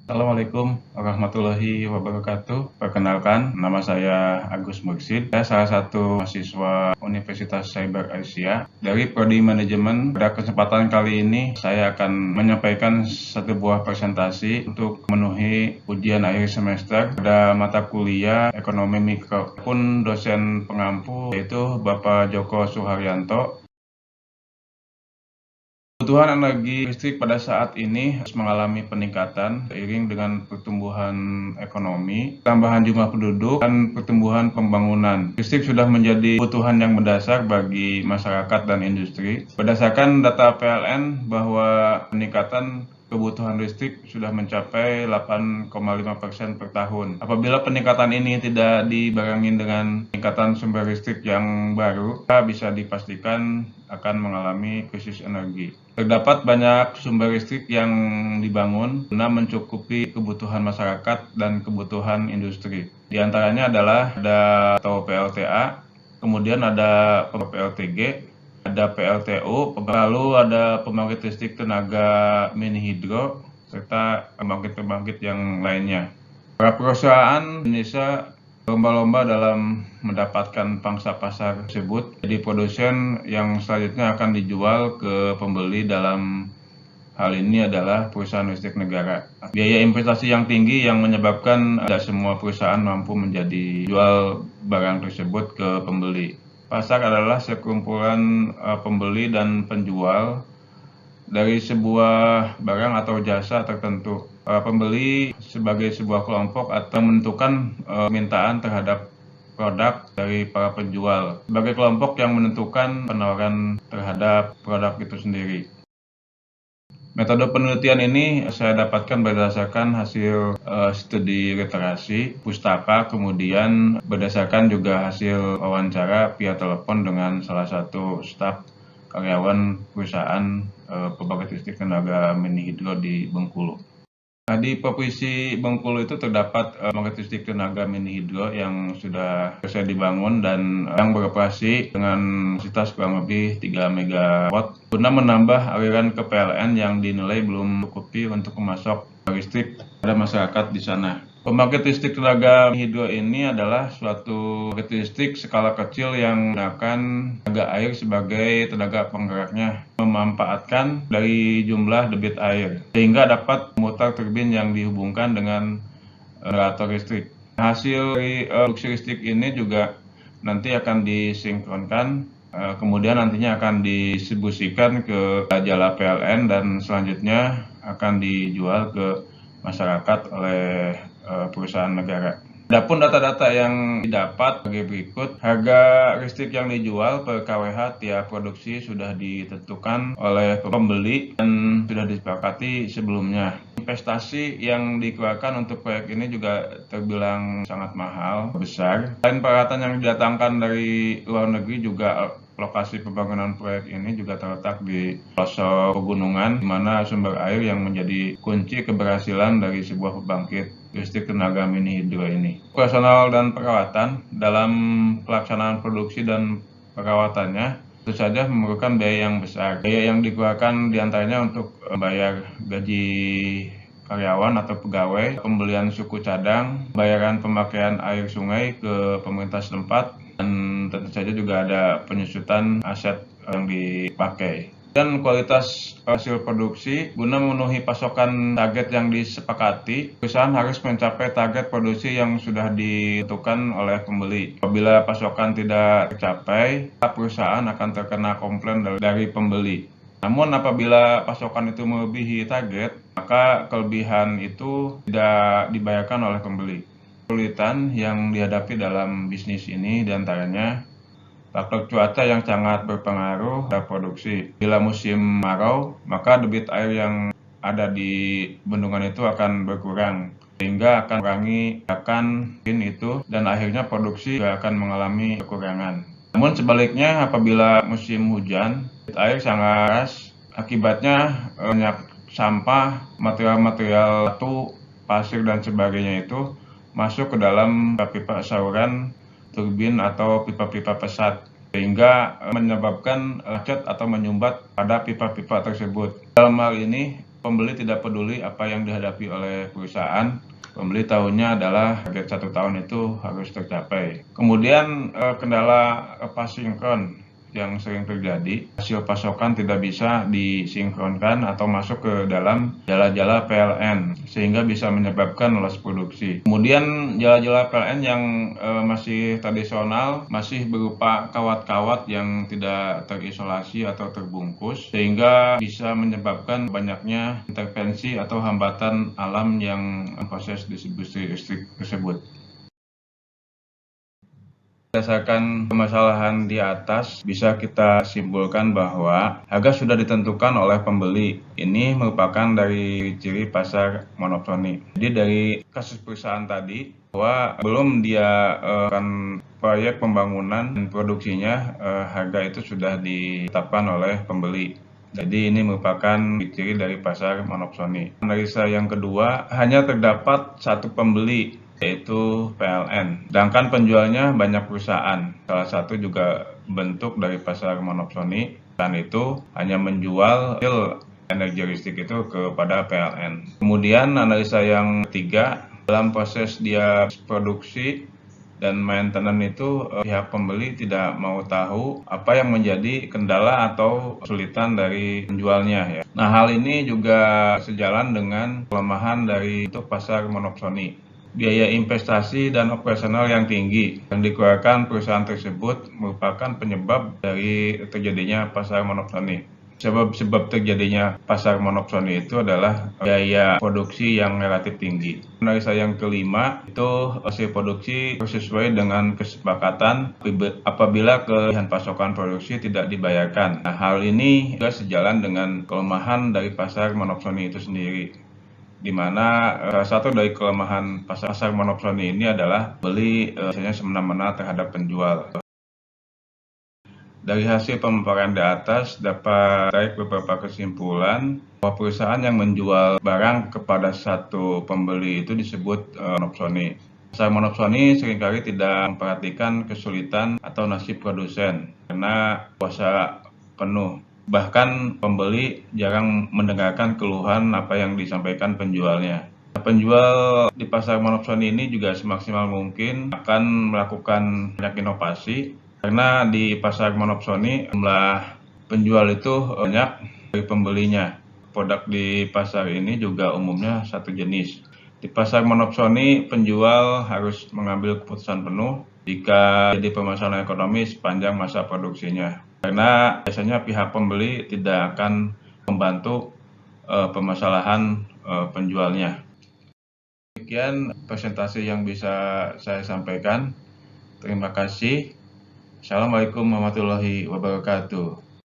Assalamualaikum warahmatullahi wabarakatuh. Perkenalkan, nama saya Agus Mursid. Saya salah satu mahasiswa Universitas Cyber Asia dari Prodi Manajemen. Pada kesempatan kali ini, saya akan menyampaikan satu buah presentasi untuk memenuhi ujian akhir semester pada mata kuliah Ekonomi Mikro. Pun dosen pengampu yaitu Bapak Joko Suharyanto. Kebutuhan energi listrik pada saat ini harus mengalami peningkatan seiring dengan pertumbuhan ekonomi, tambahan jumlah penduduk, dan pertumbuhan pembangunan. Listrik sudah menjadi kebutuhan yang mendasar bagi masyarakat dan industri. Berdasarkan data PLN bahwa peningkatan kebutuhan listrik sudah mencapai 8,5% per tahun. Apabila peningkatan ini tidak dibarengi dengan peningkatan sumber listrik yang baru, bisa dipastikan akan mengalami krisis energi. Terdapat banyak sumber listrik yang dibangun guna mencukupi kebutuhan masyarakat dan kebutuhan industri. Di antaranya adalah ada PLTA, kemudian ada PLTG, ada PLTU, lalu ada pembangkit listrik tenaga mini hidro, serta pembangkit-pembangkit yang lainnya. Para perusahaan Indonesia berlomba-lomba dalam mendapatkan pangsa pasar tersebut. Jadi produsen yang selanjutnya akan dijual ke pembeli dalam hal ini adalah perusahaan listrik negara. Biaya investasi yang tinggi yang menyebabkan tidak semua perusahaan mampu menjadi jual barang tersebut ke pembeli. Pasar adalah sekumpulan pembeli dan penjual dari sebuah barang atau jasa tertentu. Pembeli sebagai sebuah kelompok atau menentukan permintaan terhadap produk dari para penjual sebagai kelompok yang menentukan penawaran terhadap produk itu sendiri. Metode penelitian ini saya dapatkan berdasarkan hasil studi literasi, pustaka, kemudian berdasarkan juga hasil wawancara via telepon dengan salah satu staf karyawan perusahaan pembangkit listrik tenaga mini hidro di Bengkulu. Nah, di Provinsi Bengkulu itu terdapat pembangkit listrik tenaga mini hidro yang sudah selesai dibangun dan yang beroperasi dengan kapasitas kurang lebih 3 MW guna menambah aliran ke PLN yang dinilai belum cukupi untuk memasok listrik pada masyarakat di sana. Pembangkit listrik tenaga hidro ini adalah suatu pembangkit listrik skala kecil yang menggunakan tenaga air sebagai tenaga penggeraknya, memanfaatkan dari jumlah debit air sehingga dapat memutar turbin yang dihubungkan dengan generator listrik. Hasil dari produksi listrik ini juga nanti akan disinkronkan, kemudian nantinya akan didistribusikan ke jala PLN dan selanjutnya akan dijual ke masyarakat oleh perusahaan negara. Adapun data-data yang didapat sebagai berikut, harga listrik yang dijual per kWh tiap produksi sudah ditentukan oleh pembeli dan sudah disepakati sebelumnya. Investasi yang dikeluarkan untuk proyek ini juga terbilang sangat mahal, besar. Selain peralatan yang didatangkan dari luar negeri, juga lokasi pembangunan proyek ini juga terletak di pelosok pegunungan, di mana sumber air yang menjadi kunci keberhasilan dari sebuah pembangkit listrik tenaga mini hidro ini. Operasional dan perawatan dalam pelaksanaan produksi dan perawatannya tentu saja memerlukan biaya yang besar. Biaya yang dikeluarkan diantaranya untuk membayar gaji karyawan atau pegawai, pembelian suku cadang, bayaran pemakaian air sungai ke pemerintah setempat, dan tentu saja juga ada penyusutan aset yang dipakai. Dan kualitas hasil produksi, guna memenuhi pasokan target yang disepakati, perusahaan harus mencapai target produksi yang sudah ditentukan oleh pembeli. Apabila pasokan tidak tercapai, perusahaan akan terkena komplain dari pembeli. Namun apabila pasokan itu melebihi target, maka kelebihan itu tidak dibayarkan oleh pembeli. Kesulitan yang dihadapi dalam bisnis ini diantaranya faktor cuaca yang sangat berpengaruh pada produksi. Bila musim kemarau, maka debit air yang ada di bendungan itu akan berkurang, sehingga akan mengurangi ledakan itu dan akhirnya produksi juga akan mengalami kekurangan. Namun sebaliknya, apabila musim hujan, debit air sangat deras, akibatnya banyak sampah, material-material batu, pasir dan sebagainya itu masuk ke dalam pipa saluran turbin atau pipa-pipa pesat, sehingga menyebabkan macet atau menyumbat pada pipa-pipa tersebut. Dalam hal ini, pembeli tidak peduli apa yang dihadapi oleh perusahaan. Pembeli tahunya adalah target 1 tahun itu harus tercapai. Kemudian kendala sinkron yang sering terjadi, hasil pasokan tidak bisa disinkronkan atau masuk ke dalam jala-jala PLN sehingga bisa menyebabkan loss produksi. Kemudian jala-jala PLN yang masih tradisional masih berupa kawat-kawat yang tidak terisolasi atau terbungkus sehingga bisa menyebabkan banyaknya intervensi atau hambatan alam yang proses distribusi listrik tersebut. Berdasarkan permasalahan di atas, bisa kita simpulkan bahwa harga sudah ditentukan oleh pembeli. Ini merupakan dari ciri pasar monopsoni. Jadi dari kasus perusahaan tadi, bahwa belum dia akan proyek pembangunan dan produksinya, harga itu sudah ditetapkan oleh pembeli. Jadi ini merupakan ciri dari pasar monopsoni. Analisa yang kedua, hanya terdapat satu pembeli, yaitu PLN. Sedangkan penjualnya banyak perusahaan. Salah satu juga bentuk dari pasar monopsoni, dan itu hanya menjual hasil energi listrik itu kepada PLN. Kemudian analisa yang ketiga, dalam proses dia produksi dan maintenance itu pihak pembeli tidak mau tahu apa yang menjadi kendala atau kesulitan dari penjualnya ya. Nah, hal ini juga sejalan dengan kelemahan dari itu pasar monopsoni. Biaya investasi dan operasional yang tinggi yang dikeluarkan perusahaan tersebut merupakan penyebab dari terjadinya pasar monopsoni. Sebab terjadinya pasar monopsoni itu adalah biaya produksi yang relatif tinggi. Analisa yang kelima itu hasil produksi sesuai dengan kesepakatan apabila kelebihan pasokan produksi tidak dibayarkan. Nah, hal ini juga sejalan dengan kelemahan dari pasar monopsoni itu sendiri, di mana salah satu dari kelemahan pasar monopsoni ini adalah beli biasanya semena-mena terhadap penjual. Dari hasil pemaparan di atas dapat tarik beberapa kesimpulan bahwa perusahaan yang menjual barang kepada satu pembeli itu disebut monopsoni. Pasar monopsoni seringkali tidak memperhatikan kesulitan atau nasib produsen karena kuasa penuh. Bahkan pembeli jarang mendengarkan keluhan apa yang disampaikan penjualnya. Penjual di pasar monopsoni ini juga semaksimal mungkin akan melakukan banyak inovasi, karena di pasar monopsoni jumlah penjual itu banyak dari pembelinya. Produk di pasar ini juga umumnya satu jenis. Di pasar monopsoni, penjual harus mengambil keputusan penuh jika jadi permasalahan ekonomi sepanjang masa produksinya. Karena biasanya pihak pembeli tidak akan membantu permasalahan penjualnya. Demikian presentasi yang bisa saya sampaikan. Terima kasih. Assalamualaikum warahmatullahi wabarakatuh.